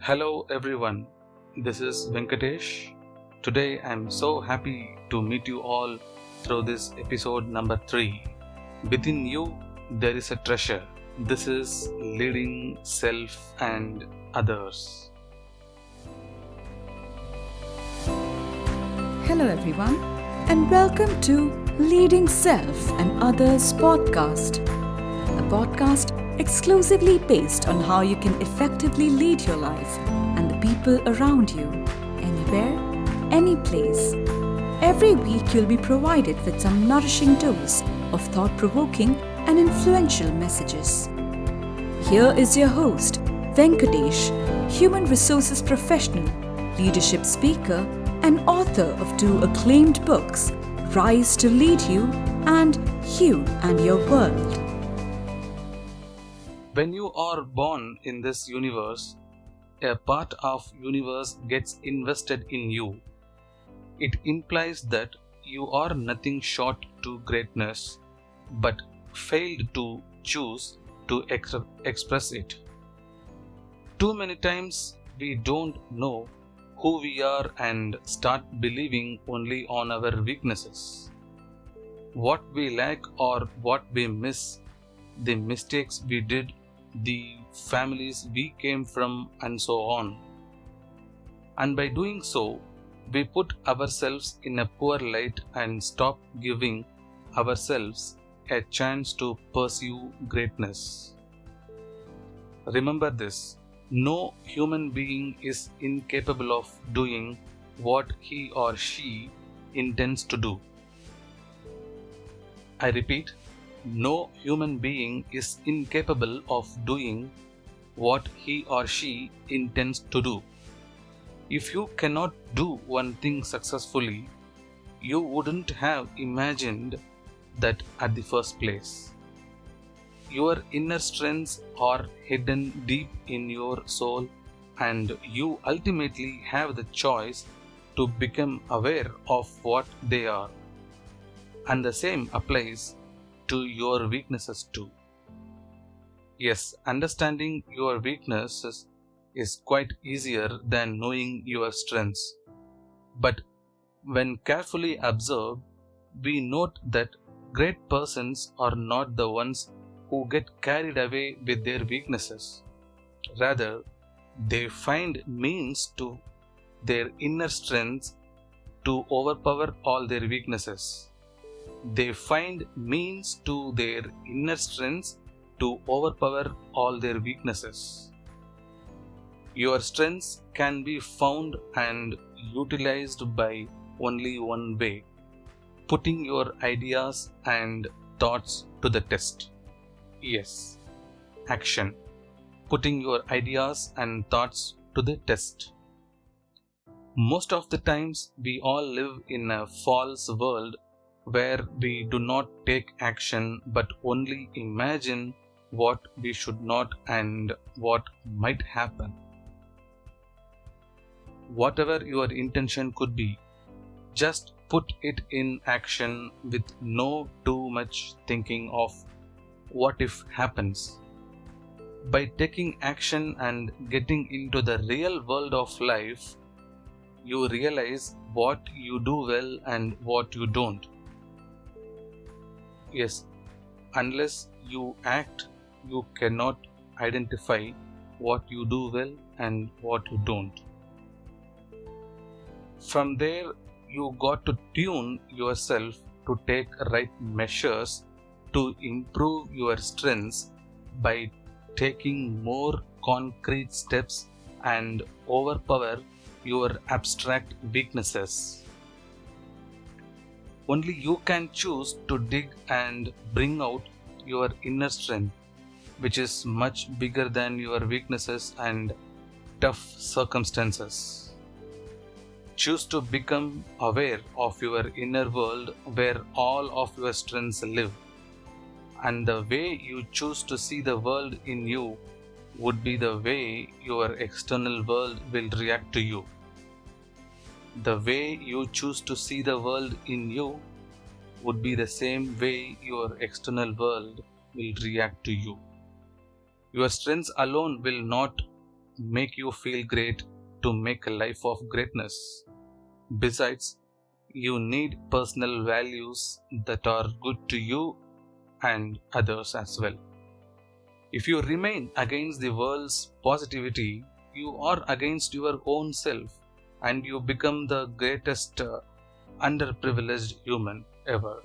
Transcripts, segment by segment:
Hello everyone, this is Venkatesh. Today I'm so happy to meet you all through this episode number 3. Within you, there is a treasure. This is leading self and others. Hello, everyone, and welcome to Leading Self and Others podcast, a podcast exclusively based on how you can effectively lead your life and the people around you, anywhere, any place. Every week, you'll be provided with some nourishing dose of thought provoking and influential messages. Here is your host, Venkatesh, human resources professional, leadership speaker, and author of 2 acclaimed books, Rise to Lead You and You and Your World. When you are born in this universe, a part of universe gets invested in you. It implies that you are nothing short to greatness, but failed to choose to express it. Too many times we don't know who we are and start believing only on our weaknesses. What we lack or what we miss, the mistakes we did, the families we came from, and so on. And by doing so, we put ourselves in a poor light and stop giving ourselves a chance to pursue greatness. Remember this, no human being is incapable of doing what he or she intends to do. I repeat, no human being is incapable of doing what he or she intends to do. If you cannot do one thing successfully, you wouldn't have imagined that at the first place. Your inner strengths are hidden deep in your soul, and you ultimately have the choice to become aware of what they are. And the same applies to your weaknesses too. Yes, understanding your weaknesses is quite easier than knowing your strengths. But when carefully observed, we note that great persons are not the ones who get carried away with their weaknesses. Rather, they find means to their inner strengths to overpower all their weaknesses. They find means to their inner strengths to overpower all their weaknesses. Your strengths can be found and utilized by only one way, putting your ideas and thoughts to the test. Yes, action. Putting your ideas and thoughts to the test. Most of the times, we all live in a false world where we do not take action but only imagine what we should not and what might happen. Whatever your intention could be, just put it in action with no too much thinking of what if happens. By taking action and getting into the real world of life, you realize what you do well and what you don't. Yes, unless you act, you cannot identify what you do well and what you don't. From there, you got to tune yourself to take right measures to improve your strengths by taking more concrete steps and overpower your abstract weaknesses. Only you can choose to dig and bring out your inner strength, which is much bigger than your weaknesses and tough circumstances. Choose to become aware of your inner world where all of your strengths live. And the way you choose to see the world in you would be the way your external world will react to you. The way you choose to see the world in you would be the same way your external world will react to you. Your strengths alone will not make you feel great to make a life of greatness. Besides, you need personal values that are good to you and others as well. If you remain against the world's positivity, you are against your own self and you become the greatest underprivileged human ever.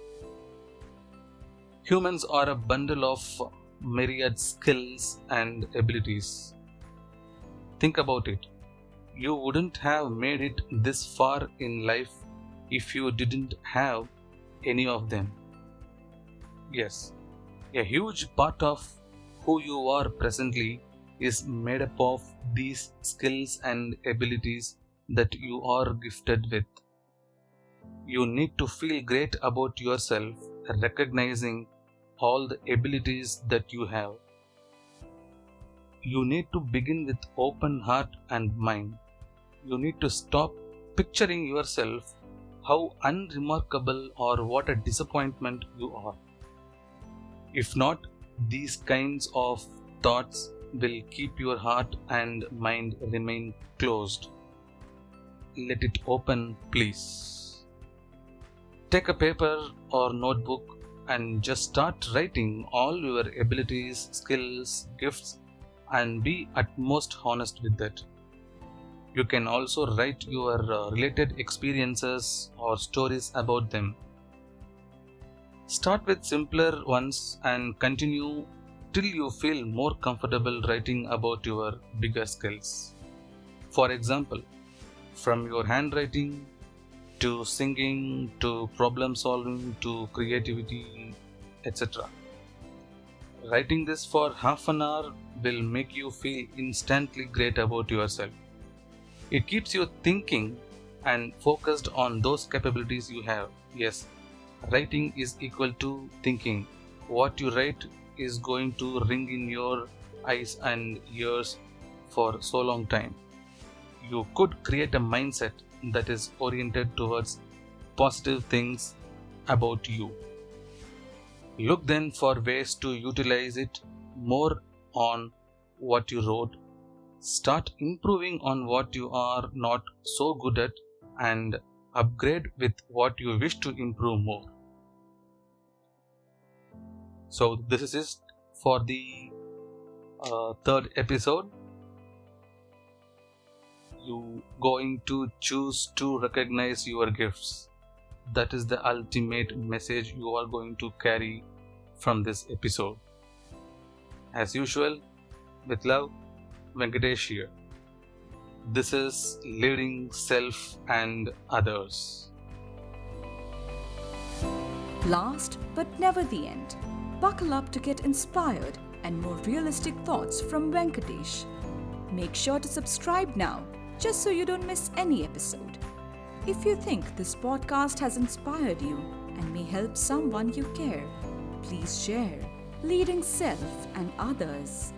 Humans are a bundle of myriad skills and abilities. Think about it. You wouldn't have made it this far in life if you didn't have any of them. Yes, a huge part of who you are presently is made up of these skills and abilities that you are gifted with. You need to feel great about yourself, recognizing all the abilities that you have. You need to begin with open heart and mind. You need to stop picturing yourself how unremarkable or what a disappointment you are. If not, these kinds of thoughts will keep your heart and mind remain closed. Let it open, please. Take a paper or notebook and just start writing all your abilities, skills, gifts, and be utmost honest with that. You can also write your related experiences or stories about them. Start with simpler ones and continue till you feel more comfortable writing about your bigger skills. For example, from your handwriting to singing to problem solving to creativity, etc. Writing this for half an hour will make you feel instantly great about yourself. It keeps you thinking and focused on those capabilities you have. Yes, writing is equal to thinking. What you write is going to ring in your eyes and ears for so long time. You could create a mindset that is oriented towards positive things about you. Look then for ways to utilize it more on what you wrote. Start improving on what you are not so good at and upgrade with what you wish to improve more. So this is it for the third episode. You going to choose to recognize your gifts. That is the ultimate message you are going to carry from this episode. As usual, with love, Venkatesh here. This is Leading Self and Others. Last but never the end, buckle up to get inspired and more realistic thoughts from Venkatesh. Make sure to subscribe now, just so you don't miss any episode. If you think this podcast has inspired you and may help someone you care, please share. Leading Self and Others.